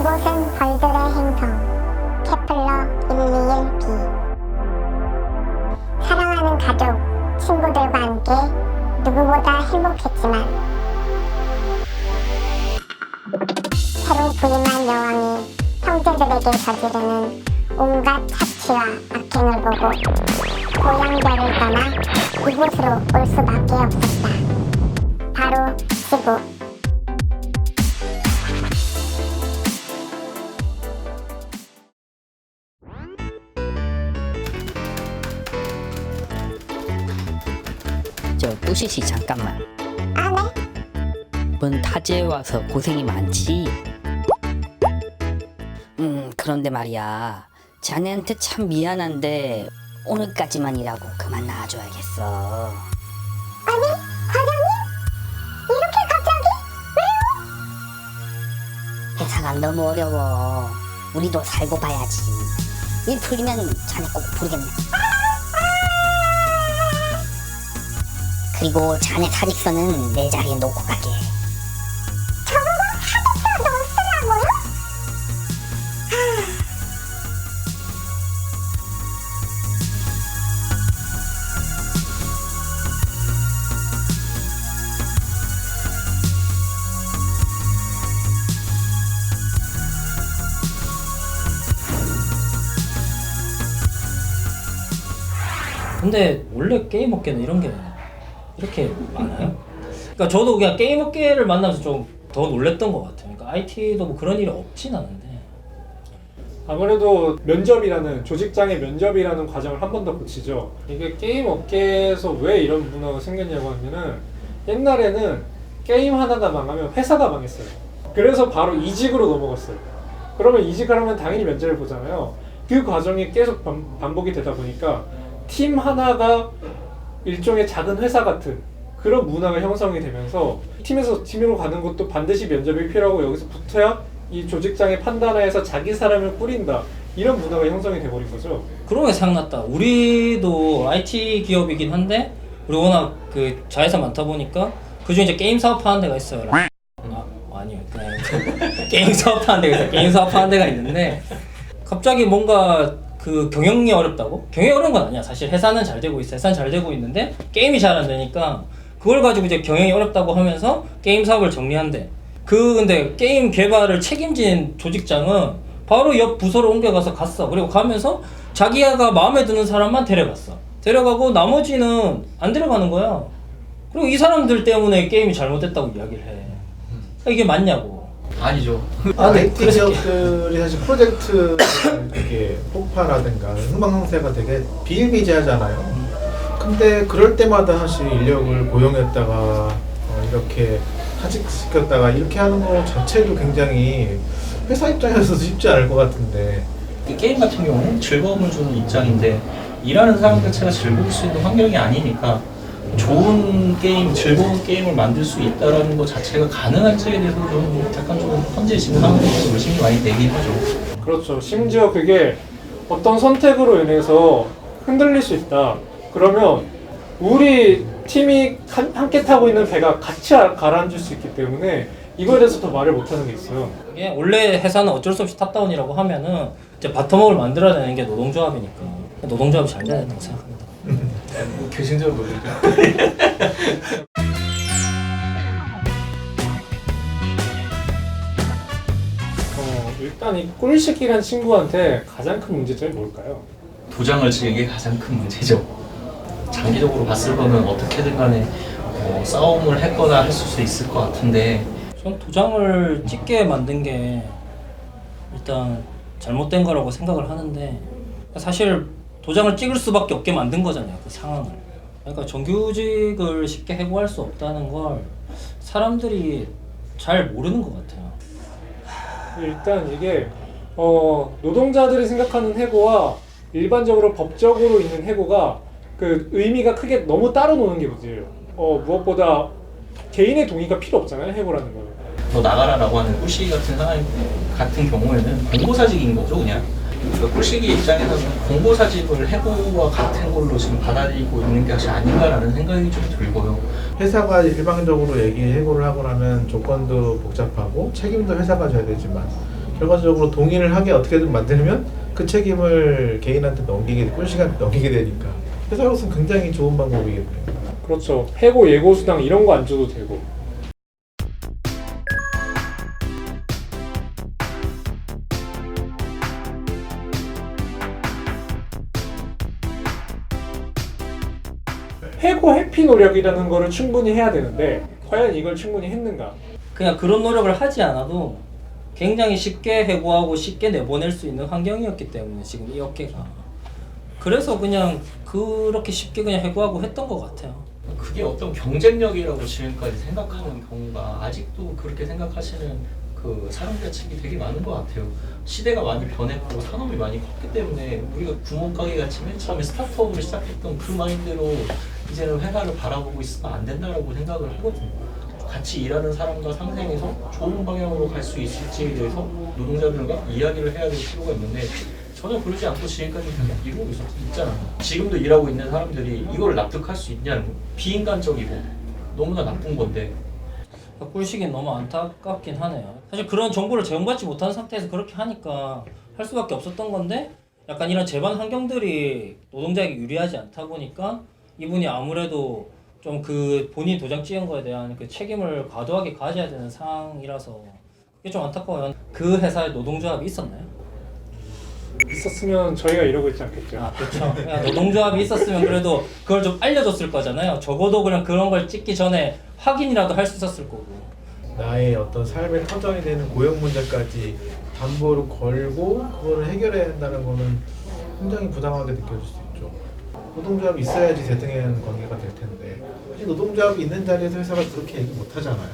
이곳은 벌들의 행성 케플러 121b. 사랑하는 가족, 친구들과 함께 누구보다 행복했지만 새로 부임한 여왕이 형제들에게 저지르는 온갖 착취와 악행을 보고 고향별을 떠나 이곳으로 올 수밖에 없었다. 바로 지구. 저 꾸시시 잠깐만. 아, 네? 이번 타지에 와서 고생이 많지? 그런데 말이야, 자네한테 참 미안한데 오늘까지만 일하고 그만 나와줘야겠어. 아니, 과장님? 이렇게 갑자기? 왜요? 회사가 너무 어려워. 우리도 살고 봐야지. 일 풀리면 자네 꼭 부르겠네. 그리고 자네 사직서는 내 자리에 놓고 가게. 저보고 사직서 넣으시라고요? 근데 원래 게임 업계는 이런 게 이렇게 많아요? 그러니까 저도 그냥 게임 업계를 만나서 좀 더 놀랬던 것 같아요. 그러니까 IT도 뭐 그런 일이 없진 않은데. 아무래도 면접이라는 조직장의 면접이라는 과정을 한 번 더 거치죠. 이게 게임 업계에서 왜 이런 문화가 생겼냐고 하면은 옛날에는 게임 하나가 망하면 회사가 망했어요. 그래서 바로 이직으로 넘어갔어요. 그러면 이직을 하면 당연히 면접을 보잖아요. 그 과정이 계속 반복이 되다 보니까 팀 하나가 일종의 작은 회사 같은 그런 문화가 형성이 되면서 팀에서 팀으로 가는 것도 반드시 면접이 필요하고 여기서 붙어야 이 조직장의 판단하에서 자기 사람을 꾸린다. 이런 문화가 형성이 돼버린 거죠. 그런 게 생각났다. 우리도 IT 기업이긴 한데 우리 워낙 그 자회사 많다 보니까 그중에 이제 게임 사업하는 데가 있어요. 아니요. 게임 사업하는 데가 있어요. 게임 사업하는 데가 있는데 갑자기 뭔가 그 경영이 어렵다고? 경영이 어려운 건 아니야. 사실 회사는 잘 되고 있어. 회사는 잘 되고 있는데 게임이 잘 안 되니까 그걸 가지고 이제 경영이 어렵다고 하면서 게임 사업을 정리한대. 근데 게임 개발을 책임진 조직장은 바로 옆 부서로 옮겨가서 갔어. 그리고 가면서 자기가 마음에 드는 사람만 데려갔어. 데려가고 나머지는 안 데려가는 거야. 그리고 이 사람들 때문에 게임이 잘못됐다고 이야기를 해. 이게 맞냐고. 아니죠. IT 기업들이 사실 프로젝트 이렇게 폭파라든가 흥망성쇠가 되게 비일비재하잖아요. 근데 그럴 때마다 사실 인력을 고용했다가 이렇게 하직시켰다가 이렇게 하는 거 자체도 굉장히 회사 입장에서도 쉽지 않을 것 같은데. 이 게임 같은 경우는 즐거움을 주는 입장인데 일하는 사람 자체가 즐거울 수 있는 환경이 아니니까 좋은 게임, 즐거운 게임을 만들 수 있다는 것 자체가 가능할지에 대해서 좀 약간 좀 현재 지금 상황에서 의심이 많이 되긴 하죠. 그렇죠. 심지어 그게 어떤 선택으로 인해서 흔들릴 수 있다. 그러면 우리 팀이 함께 타고 있는 배가 같이 가라앉을 수 있기 때문에 이거에 대해서 더 말을 못하는 게 있어요. 이게 원래 회사는 어쩔 수 없이 탑다운이라고 하면은 이제 바텀업을 만들어야 되는 게 노동조합이니까 노동조합이 잘 돼야 된다고 생각합니다. 개신적으로 모르죠. 일단 이 꿀식이란 친구한테 가장 큰 문제점이 뭘까요? 도장을 찍은 게 가장 큰 문제죠. 장기적으로 봤을 거는 어떻게든 간에 싸움을 했거나 했을 수 있을 것 같은데 전 도장을 찍게 만든 게 일단 잘못된 거라고 생각을 하는데 사실 도장을 찍을 수밖에 없게 만든 거잖아요, 그 상황을. 그러니까 정규직을 쉽게 해고할 수 없다는 걸 사람들이 잘 모르는 것 같아요. 일단 이게 노동자들이 생각하는 해고와 일반적으로 법적으로 있는 해고가 그 의미가 크게 너무 따로 노는 게 문제예요. 무엇보다 개인의 동의가 필요 없잖아요, 해고라는 거는. 너 나가라라고 하는 꿀식이 같은 상황 같은 경우에는 공고사직인 거죠, 그냥. 그러니까 꿀식이 입장에서는 공고사직을 해고와 같은 걸로 지금 받아들이고 있는 것이 아닌가라는 생각이 좀 들고요. 회사가 일방적으로 해고를 하고 나면 조건도 복잡하고 책임도 회사가 져야 되지만 결과적으로 동의를 하게 어떻게든 만들면 그 책임을 개인한테 꿀씨한테 넘기게 되니까 회사로서는 굉장히 좋은 방법이겠네요. 그렇죠. 해고 예고 수당 이런 거 안 줘도 되고. 해고 회피 노력이라는 거를 충분히 해야 되는데 과연 이걸 충분히 했는가? 그냥 그런 노력을 하지 않아도 굉장히 쉽게 해고하고 쉽게 내보낼 수 있는 환경이었기 때문에 지금 이 업계가 그래서 그냥 그렇게 쉽게 그냥 해고하고 했던 것 같아요. 그게 어떤 경쟁력이라고 지금까지 생각하는 경우가 아직도 그렇게 생각하시는 그 사람들의 책이 되게 많은 것 같아요. 시대가 많이 변했고 산업이 많이 컸기 때문에 우리가 구멍가게 같이 맨 처음에 스타트업으로 시작했던 그 마인드로 이제는 회사를 바라보고 있으면 안 된다라고 생각을 하거든요. 같이 일하는 사람과 상생해서 좋은 방향으로 갈 수 있을지에 대해서 노동자들과 이야기를 해야 될 필요가 있는데 전혀 그러지 않고 지금까지 계속 이루고 있잖아요. 지금도 일하고 있는 사람들이 이걸 납득할 수 있냐는 비인간적이고 너무나 나쁜 건데 꿀식이 너무 안타깝긴 하네요. 사실 그런 정보를 제공받지 못한 상태에서 그렇게 하니까 할 수밖에 없었던 건데 약간 이런 재반 환경들이 노동자에게 유리하지 않다 보니까 이분이 아무래도 좀 그 본인 도장 찍은 거에 대한 그 책임을 과도하게 가져야 되는 상황이라서 그게 좀 안타까워요. 그 회사에 노동조합이 있었나요? 있었으면 저희가 이러고 있지 않겠죠. 아 그렇죠. 그냥 노동조합이 있었으면 그래도 그걸 좀 알려줬을 거잖아요. 적어도 그냥 그런 걸 찍기 전에 확인이라도 할 수 있었을 거고. 나의 어떤 삶의 터전이 되는 고용 문제까지 담보를 걸고 그거를 해결해야 한다는 거는 굉장히 부당하게 느껴질 수 있죠. 노동조합이 있어야지 대등한 관계가 될 텐데 사실 노동조합이 있는 자리에서 회사가 그렇게 얘기 못 하잖아요.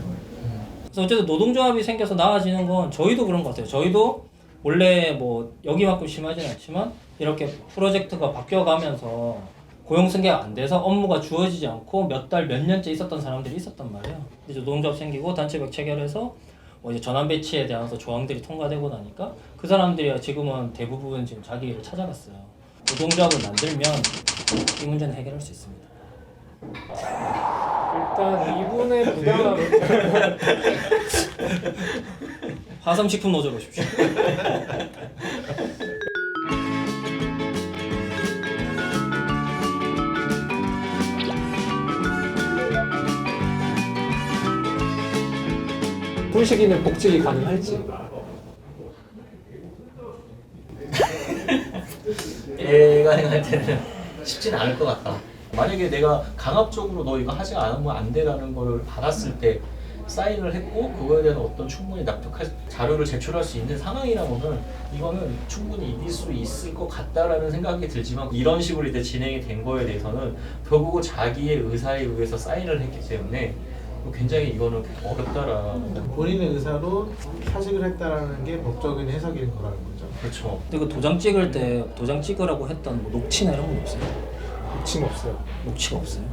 그래서 어쨌든 노동조합이 생겨서 나아지는 건 저희도 그런 것 같아요. 저희도 원래 뭐 여기만큼 심하진 않지만 이렇게 프로젝트가 바뀌어가면서 고용 승계가 안 돼서 업무가 주어지지 않고 몇 달, 몇 년째 있었던 사람들이 있었단 말이에요. 이제 노동조합 생기고 단체백 체결해서 뭐 이제 전환 배치에 대한 조항들이 통과되고 나니까 그 사람들이 지금은 대부분 지금 자기 일을 찾아갔어요. 노동조합을 만들면 이 문제는 해결할 수 있습니다. 일단 이분의 부당함 화성식품 노조로 오십시오. 꿀식이는 복직이 가능할지. 가능할 때는 쉽진 않을 것 같다. 만약에 내가 강압적으로 너 이거 하지 않으면 안 돼라는 걸 받았을 때 사인을 했고 그거에 대한 어떤 충분히 납득할 자료를 제출할 수 있는 상황이라면은 이거는 충분히 이길 수 있을 것 같다라는 생각이 들지만 이런 식으로 이제 진행이 된 거에 대해서는 결국은 자기의 의사에 의해서 사인을 했기 때문에 굉장히 이거는 어렵다라. 본인의 의사로 사직을 했다라는 게 법적인 해석인 거라는 거죠. 그렇죠. 근데 그 도장 찍을 때 도장 찍으라고 했던 뭐 녹취나 이런 건 없어요? 욕심 없어요. 녹취가 없어요.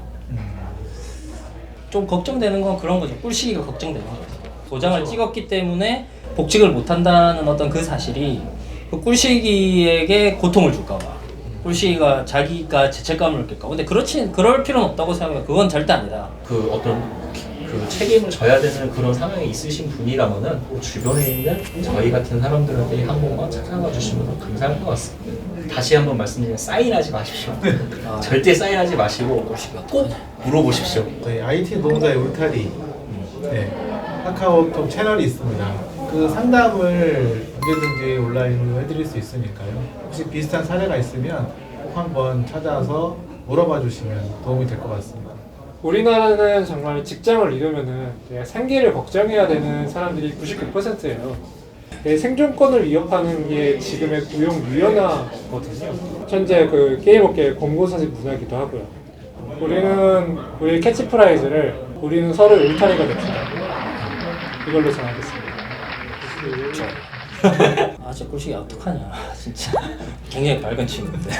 좀 걱정되는 건 그런 거죠. 꿀시기가 걱정되는 거죠. 도장을 그렇죠. 찍었기 때문에 복직을 못한다는 어떤 그 사실이 그 꿀시기에게 고통을 줄까 봐. 꿀시기가 자기가 죄책감을 느낄까 봐. 근데 그럴 필요는 없다고 생각해요. 그건 절대 아니다. 그 어떤 그 책임을 져야 되는 그런 상황에 있으신 분이라면은 주변에 있는 저희 같은 사람들한테 한 번만 찾아가 주시면 감사할 것 같습니다. 다시 한번 말씀드리면 사인하지 마십시오. 절대 사인하지 마시고 꼭 물어보십시오. 저희 IT 노동자의 울타리 카카오톡 채널이 있습니다. 그 상담을 언제든지 온라인으로 해드릴 수 있으니까요. 혹시 비슷한 사례가 있으면 꼭 한번 찾아서 물어봐 주시면 도움이 될 것 같습니다. 우리나라는 정말 직장을 잃으면은 생계를 걱정해야 되는 사람들이 99%예요. 생존권을 위협하는 게 지금의 고용 유연화거든요. 현재 그 게임 업계의 권고사직 문화이기도 하고요. 우리 캐치프라이즈를 우리는 서로 울타리가 됩시다. 이걸로 정하겠습니다. 아, 진짜 꿀식이 어떡하냐. 진짜. 굉장히 밝은 친구인데.